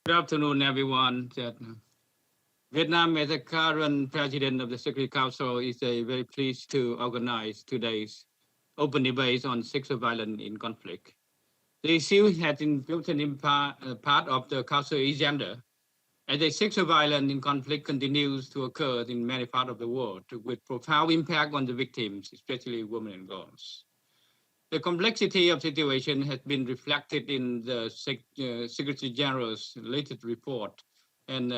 Good afternoon, everyone. Vietnam, as the current president of the Security Council, is very pleased to organize today's open debate on sexual violence in conflict. The issue has been important in part of the Council agenda, as the sexual violence in conflict continues to occur in many parts of the world, with profound impact on the victims, especially women and girls. The complexity of the situation has been reflected in the Secretary General's latest report and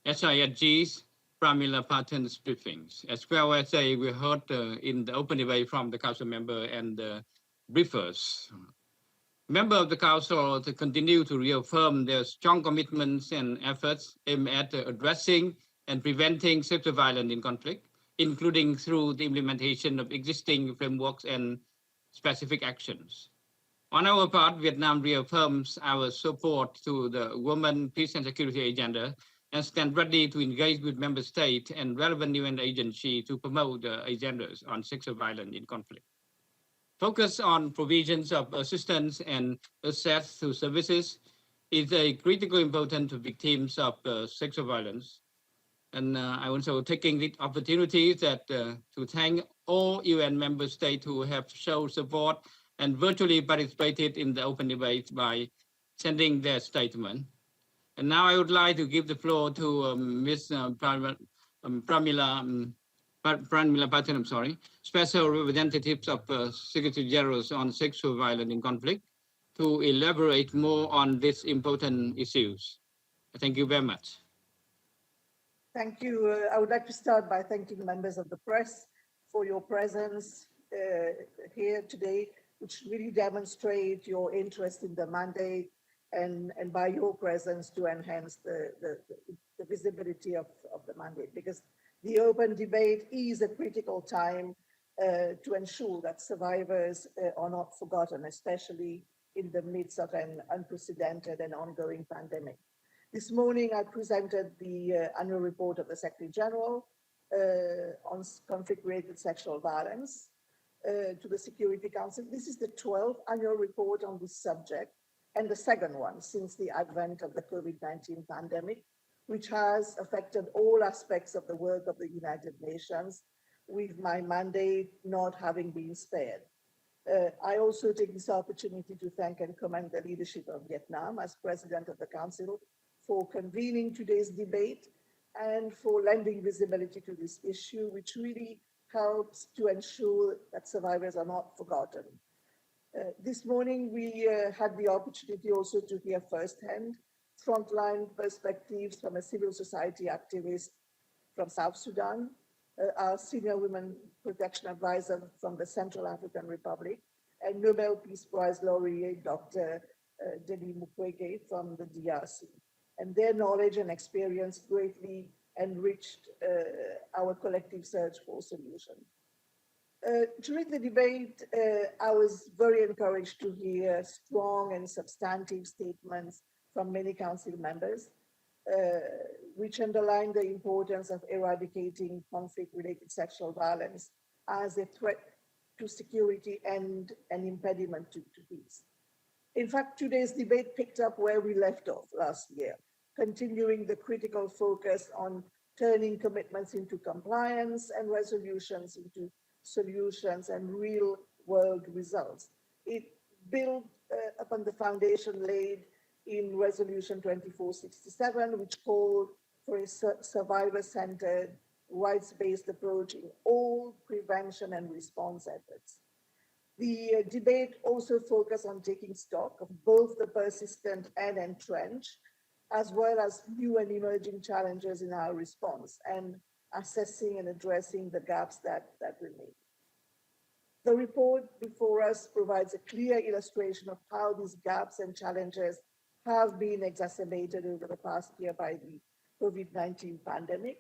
SRSG's Pramila Patten's briefings, as well as we heard in the open debate from the Council member and the briefers. Members of the Council to continue to reaffirm their strong commitments and efforts aimed at addressing and preventing sexual violence in conflict, including through the implementation of existing frameworks and specific actions. On our part, Vietnam reaffirms our support to the Women, Peace and Security agenda and stand ready to engage with member states and relevant UN agencies to promote the agendas on sexual violence in conflict. Focus on provisions of assistance and access to services is a critical important to victims of sexual violence. And I also taking the opportunity to thank all UN member states who have shown support and virtually participated in the open debate by sending their statement. And now I would like to give the floor to Ms. Pramila Patten, Special Representatives of Secretary Generals on Sexual Violence in Conflict, to elaborate more on these important issues. Thank you very much. Thank you. I would like to start by thanking members of the press for your presence here today, which really demonstrate your interest in the mandate and by your presence to enhance the visibility of the mandate, because the open debate is a critical time to ensure that survivors are not forgotten, especially in the midst of an unprecedented and ongoing pandemic. This morning, I presented the annual report of the Secretary General on conflict-related sexual violence to the Security Council. This is the 12th annual report on this subject and the second one since the advent of the COVID-19 pandemic, which has affected all aspects of the work of the United Nations, with my mandate not having been spared. I also take this opportunity to thank and commend the leadership of Vietnam as President of the Council for convening today's debate and for lending visibility to this issue, which really helps to ensure that survivors are not forgotten. This morning, we had the opportunity also to hear firsthand frontline perspectives from a civil society activist from South Sudan, our senior women protection advisor from the Central African Republic, and Nobel Peace Prize laureate Dr. Denis Mukwege from the DRC. And their knowledge and experience greatly enriched our collective search for solution. During the debate, I was very encouraged to hear strong and substantive statements from many council members, which underline the importance of eradicating conflict-related sexual violence as a threat to security and an impediment to peace. In fact, today's debate picked up where we left off last year, continuing the critical focus on turning commitments into compliance and resolutions into solutions and real-world results. It built upon the foundation laid in Resolution 2467, which called for a survivor-centered, rights-based approach in all prevention and response efforts. The debate also focused on taking stock of both the persistent and entrenched, as well as new and emerging challenges in our response, and assessing and addressing the gaps that remain. The report before us provides a clear illustration of how these gaps and challenges have been exacerbated over the past year by the COVID-19 pandemic.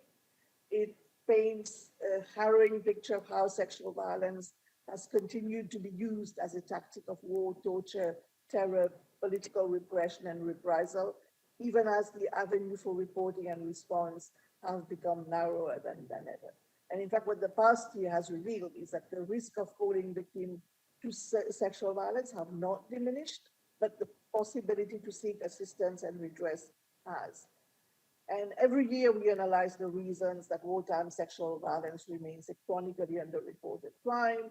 It paints a harrowing picture of how sexual violence has continued to be used as a tactic of war, torture, terror, political repression, and reprisal, even as the avenue for reporting and response have become narrower than ever. And in fact, what the past year has revealed is that the risk of falling victim to sexual violence have not diminished, but the possibility to seek assistance and redress has. And every year we analyze the reasons that wartime sexual violence remains a chronically underreported crime.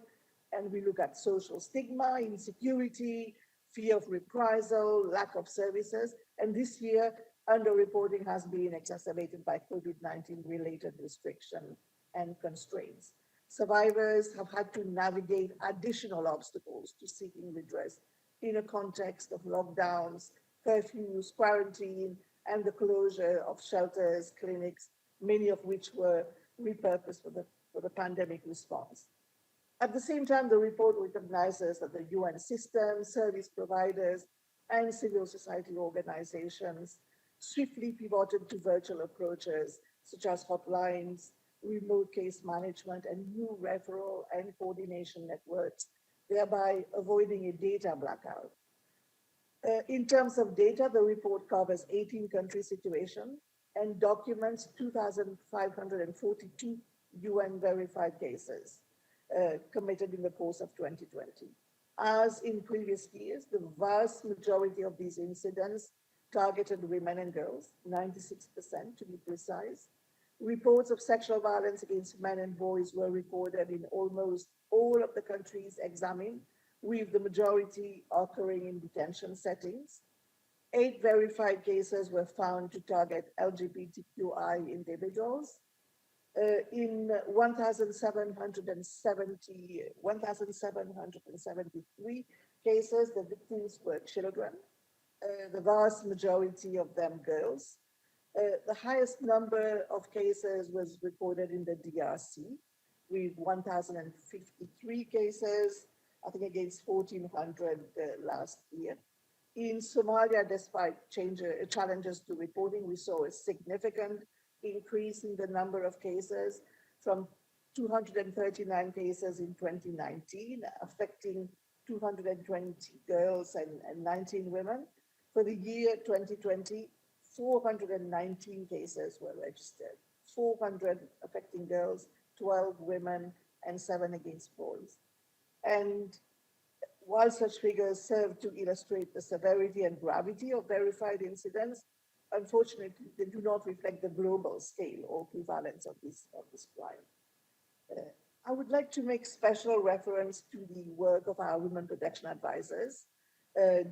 And we look at social stigma, insecurity, fear of reprisal, lack of services. And this year, underreporting has been exacerbated by COVID-19 related restriction and constraints. Survivors have had to navigate additional obstacles to seeking redress in a context of lockdowns, curfews, quarantine, and the closure of shelters, clinics, many of which were repurposed for the pandemic response. At the same time, the report recognizes that the UN system, service providers, and civil society organizations swiftly pivoted to virtual approaches such as hotlines, remote case management, and new referral and coordination networks, thereby avoiding a data blackout. In terms of data, the report covers 18 country situations and documents 2,542 UN verified cases committed in the course of 2020. As in previous years, the vast majority of these incidents targeted women and girls, 96% to be precise. Reports of sexual violence against men and boys were recorded in almost all of the countries examined, with the majority occurring in detention settings. 8 verified cases were found to target LGBTQI individuals. In 1,773 cases, the victims were children, the vast majority of them girls. The highest number of cases was recorded in the DRC, with 1,053 cases, I think against 1,400 last year. In Somalia, despite challenges to reporting, we saw a significant increase in the number of cases from 239 cases in 2019, affecting 220 girls and 19 women. For the year 2020, 419 cases were registered, 400 affecting girls, 12 women, and 7 against boys. And while such figures serve to illustrate the severity and gravity of verified incidents, unfortunately, they do not reflect the global scale or prevalence of this crime. I would like to make special reference to the work of our women protection advisors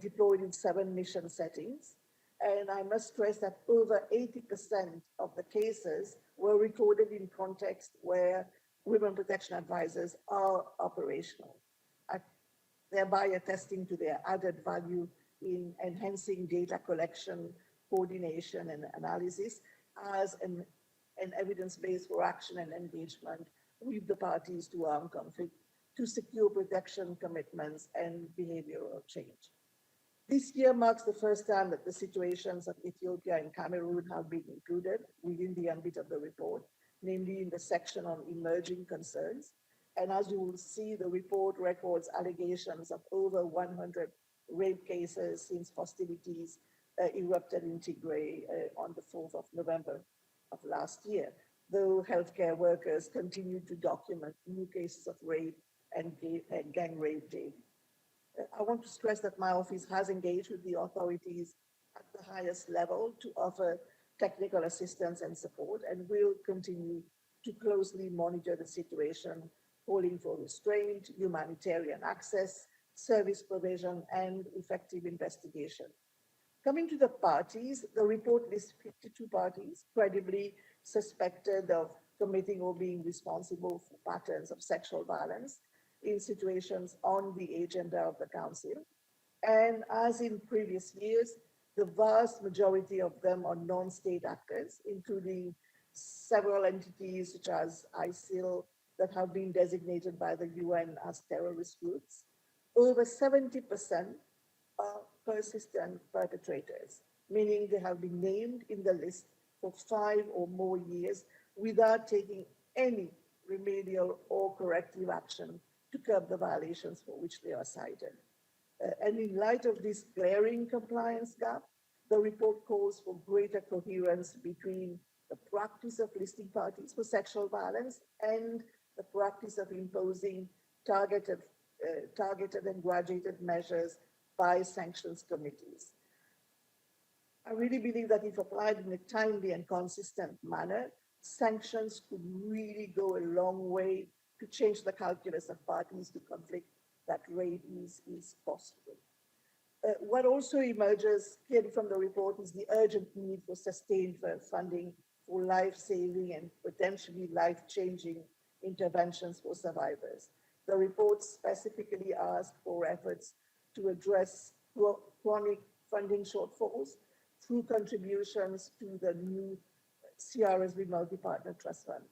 deployed in 7 mission settings. And I must stress that over 80% of the cases were recorded in context where women protection advisors are operational, thereby attesting to their added value in enhancing data collection, coordination, and analysis as an evidence base for action and engagement with the parties to armed conflict to secure protection commitments and behavioral change. This year marks the first time that the situations of Ethiopia and Cameroon have been included within the ambit of the report, namely in the section on emerging concerns. And as you will see, the report records allegations of over 100 rape cases since hostilities erupted in Tigray on the 4th of November of last year, though healthcare workers continue to document new cases of rape and gang rape daily. I want to stress that my office has engaged with the authorities at the highest level to offer technical assistance and support, and will continue to closely monitor the situation, calling for restraint, humanitarian access, service provision, and effective investigation. Coming to the parties, the report lists 52 parties credibly suspected of committing or being responsible for patterns of sexual violence in situations on the agenda of the Council. And as in previous years, the vast majority of them are non-state actors, including several entities such as ISIL that have been designated by the UN as terrorist groups. Over 70% are persistent perpetrators, meaning they have been named in the list for 5 or more years without taking any remedial or corrective action to curb the violations for which they are cited. And in light of this glaring compliance gap, the report calls for greater coherence between the practice of listing parties for sexual violence and the practice of imposing targeted and graduated measures by sanctions committees. I really believe that if applied in a timely and consistent manner, sanctions could really go a long way to change the calculus of parties to conflict that rape is possible. What also emerges clearly from the report is the urgent need for sustained funding for life-saving and potentially life-changing interventions for survivors. The report specifically asked for efforts to address chronic funding shortfalls through contributions to the new CRSV multi-partner trust fund.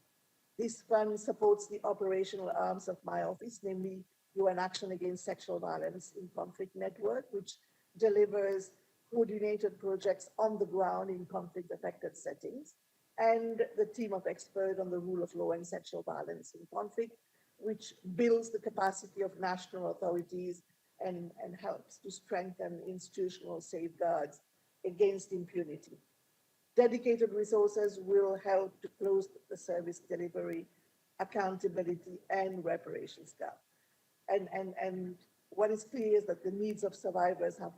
This fund supports the operational arms of my office, namely UN Action Against Sexual Violence in Conflict Network, which delivers coordinated projects on the ground in conflict-affected settings, and the team of experts on the rule of law and sexual violence in conflict, which builds the capacity of national authorities and helps to strengthen institutional safeguards against impunity. Dedicated resources will help to close the service delivery, accountability, and reparations gap. And what is clear is that the needs of survivors have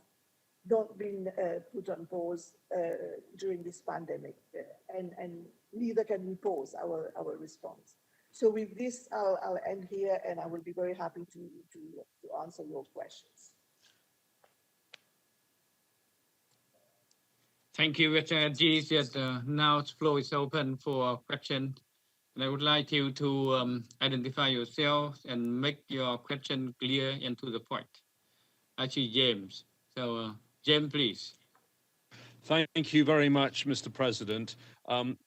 not been put on pause during this pandemic, and neither can we pause our response. So with this, I'll end here, and I will be very happy to answer your questions. Thank you, SRSG. Now the floor is open for questions. And I would like you to identify yourself and make your question clear and to the point. I see James. So, James, please. Thank you very much, Mr. President.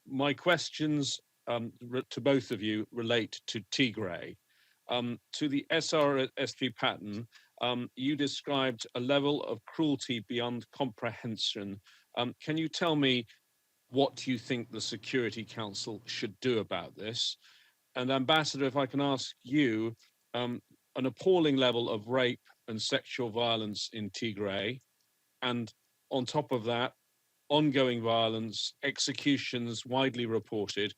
My questions to both of you relate to Tigray. To the SRSG Patten, you described a level of cruelty beyond comprehension. Can you tell me what you think the Security Council should do about this? And Ambassador, if I can ask you, an appalling level of rape and sexual violence in Tigray, and on top of that, ongoing violence, executions widely reported,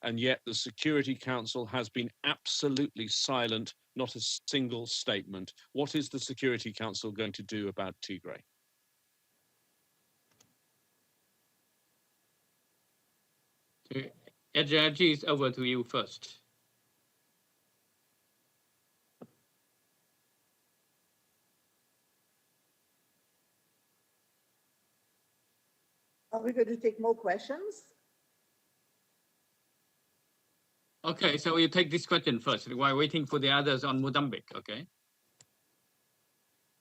and yet the Security Council has been absolutely silent, not a single statement. What is the Security Council going to do about Tigray? SRSG is over to you first. Are we going to take more questions? Okay, so you take this question first while waiting for the others on Mozambique, okay?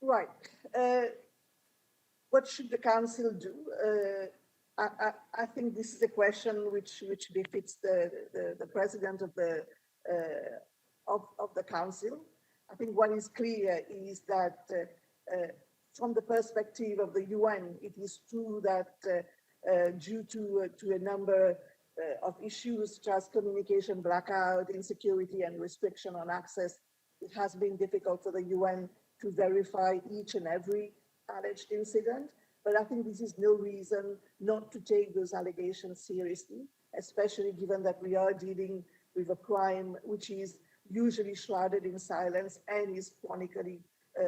Right. What should the council do? I think this is a question which befits the president of the council. I think what is clear is that from the perspective of the UN, it is true that due to a number of issues such as communication blackout, insecurity, and restriction on access, it has been difficult for the UN to verify each and every alleged incident. But I think this is no reason not to take those allegations seriously, especially given that we are dealing with a crime which is usually shrouded in silence and is chronically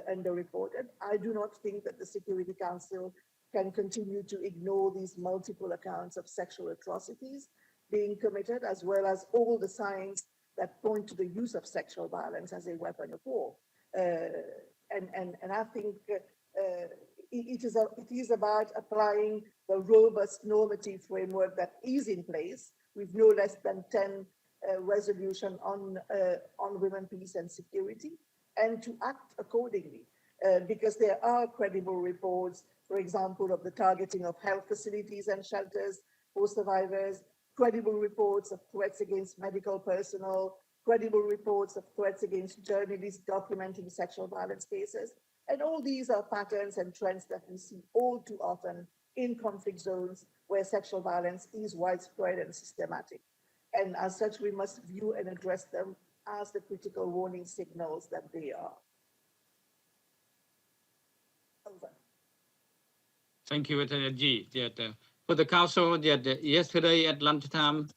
underreported. I do not think that the Security Council can continue to ignore these multiple accounts of sexual atrocities being committed, as well as all the signs that point to the use of sexual violence as a weapon of war. And I think it is about applying the robust normative framework that is in place with no less than 10 resolutions on women, peace and security, and to act accordingly, because there are credible reports, for example, of the targeting of health facilities and shelters for survivors, credible reports of threats against medical personnel, credible reports of threats against journalists documenting sexual violence cases. And all these are patterns and trends that we see all too often in conflict zones where sexual violence is widespread and systematic. And as such, we must view and address them as the critical warning signals that they are. Over. Thank you, SRSG. For the council, yesterday at lunchtime,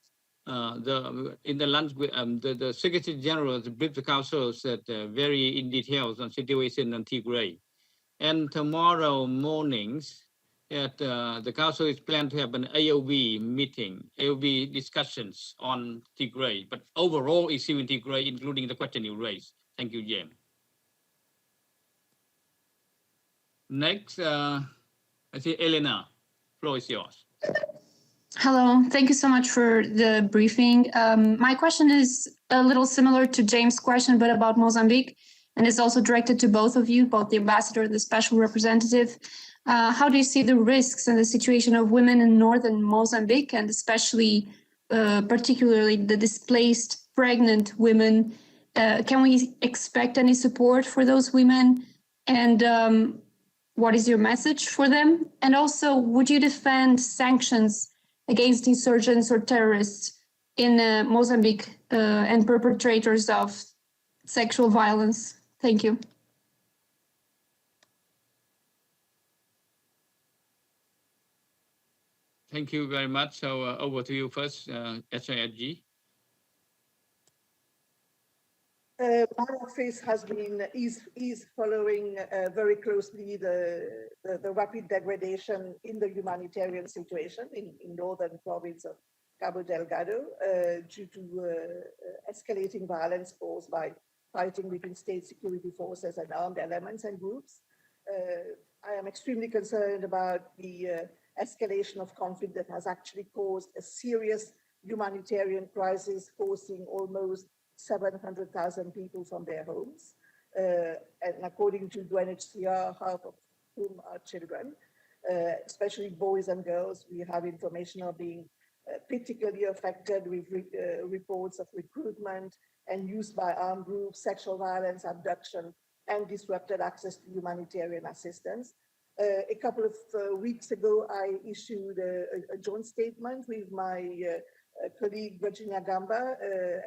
in the lunch, the Secretary General briefed the council very in details on situation in Tigray. And tomorrow mornings, that the Council is planned to have an AOV meeting, AOV discussions on Tigray, but overall issue in Tigray, including the question you raised. Thank you, James. Next, I see Elena, floor is yours. Hello, thank you so much for the briefing. My question is a little similar to James' question, but about Mozambique, and it's also directed to both of you, both the ambassador and the special representative. How do you see the risks and the situation of women in northern Mozambique, and especially, particularly the displaced pregnant women? Can we expect any support for those women? And what is your message for them? And also, would you defend sanctions against insurgents or terrorists in Mozambique and perpetrators of sexual violence? Thank you. Thank you very much. So over to you first, SRSG. My office is following very closely the rapid degradation in the humanitarian situation in northern province of Cabo Delgado due to escalating violence caused by fighting between state security forces and armed elements and groups. I am extremely concerned about the escalation of conflict that has actually caused a serious humanitarian crisis, forcing almost 700,000 people from their homes. And according to UNHCR, half of whom are children, especially boys and girls. We have information of being particularly affected with reports of recruitment and use by armed groups, sexual violence, abduction, and disrupted access to humanitarian assistance. A couple of weeks ago, I issued a joint statement with my colleague Virginia Gamba,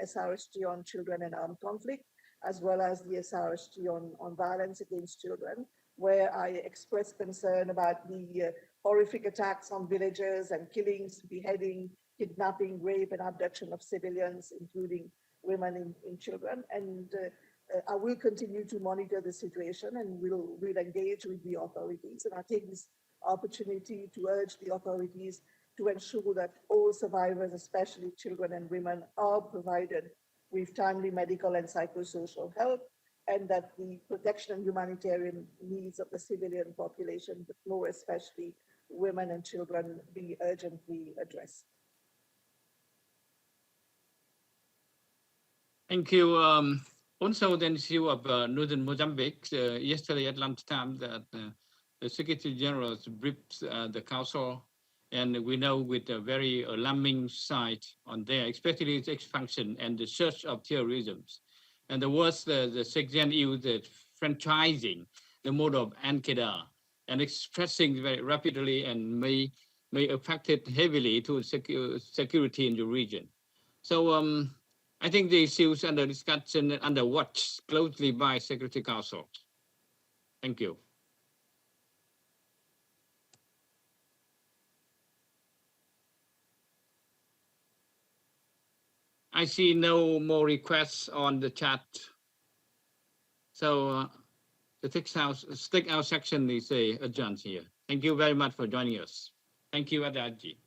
SRSG on children and armed conflict, as well as the SRSG on violence against children, where I expressed concern about the horrific attacks on villages and killings, beheading, kidnapping, rape, and abduction of civilians, including women and children. And I will continue to monitor the situation and will engage with the authorities. And I take this opportunity to urge the authorities to ensure that all survivors, especially children and women, are provided with timely medical and psychosocial help, and that the protection and humanitarian needs of the civilian population, but more especially women and children, be urgently addressed. Thank you. Also, the issue of northern Mozambique, yesterday at lunchtime, that the Secretary General briefed the Council, and we know with a very alarming side on there, especially its expansion and the search of terrorism. And the worst, the Secretary used the franchising, the mode of Al-Qaeda, and expressing very rapidly and may affect it heavily to security in the region. So I think the issues under discussion and under watch closely by Security Council. Thank you. I see no more requests on the chat. So the Stakeout section is adjourned here. Thank you very much for joining us. Thank you, Adaji.